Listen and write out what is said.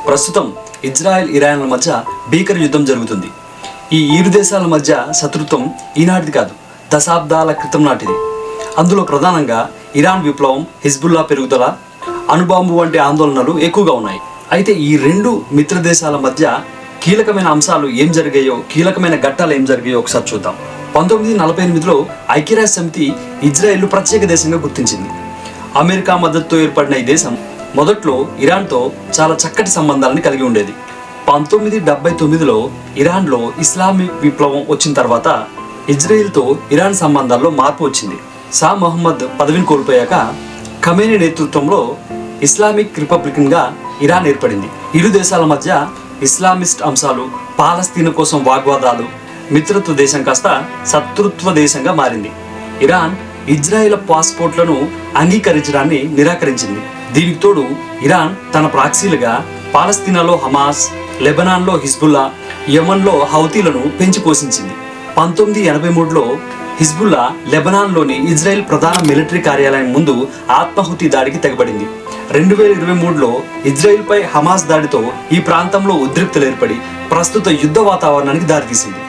ప్రస్తుతం ఇజ్రాయెల్ ఇరాన్ల మధ్య భీకర యుద్ధం జరుగుతుంది. ఈ ఇరు దేశాల మధ్య శత్రుత్వం ఈనాటిది కాదు, దశాబ్దాల క్రితం నాటిది. అందులో ప్రధానంగా ఇరాన్ విప్లవం, హిజ్బుల్లా పెరుగుదల, అణుబాంబు వంటి ఆందోళనలు ఎక్కువగా ఉన్నాయి. అయితే ఈ రెండు మిత్ర దేశాల మధ్య కీలకమైన అంశాలు ఏం జరిగాయో, కీలకమైన ఘట్టాలు ఏం జరిగాయో ఒకసారి చూద్దాం. 1948లో ఐక్యరాజ్య సమితి ఇజ్రాయెల్ను ప్రత్యేక దేశంగా గుర్తించింది. అమెరికా మద్దతుతో ఏర్పడిన ఈ దేశం మొదట్లో ఇరాన్తో చాలా చక్కటి సంబంధాలను కలిగి ఉండేది. 1979లో ఇరాన్లో ఇస్లామిక్ విప్లవం వచ్చిన తర్వాత ఇజ్రాయెల్తో ఇరాన్ సంబంధాల్లో మార్పు వచ్చింది. షా మహమ్మద్ పదవిని కోల్పోయాక ఖమేనీ నేతృత్వంలో ఇస్లామిక్ రిపబ్లికన్గా ఇరాన్ ఏర్పడింది. ఇరు దేశాల మధ్య ఇస్లామిస్ట్ అంశాలు, పాలస్తీనా కోసం వాగ్వాదాలు, మిత్రత్వ దేశం కాస్త శత్రుత్వ దేశంగా మారింది. ఇరాన్ ఇజ్రాయెల్ పాస్పోర్ట్లను అంగీకరించడాన్ని నిరాకరించింది. దీనికి తోడు ఇరాన్ తన ప్రాక్సీలుగా పాలస్తీనాలో హమాస్, లెబనాన్లో హిజ్బుల్లా, యెమెన్లో హౌతీలను పెంచి పోషించింది. 1983లో హిజ్బుల్లా లెబనాన్లోని ఇజ్రాయెల్ ప్రధాన మిలిటరీ కార్యాలయం ముందు ఆత్మాహుతి దాడికి తెగబడింది. 2023లో ఇజ్రాయెల్పై హమాస్ దాడితో ఈ ప్రాంతంలో ఉద్రిక్తలు ఏర్పడి ప్రస్తుత యుద్ధ వాతావరణానికి దారితీసింది.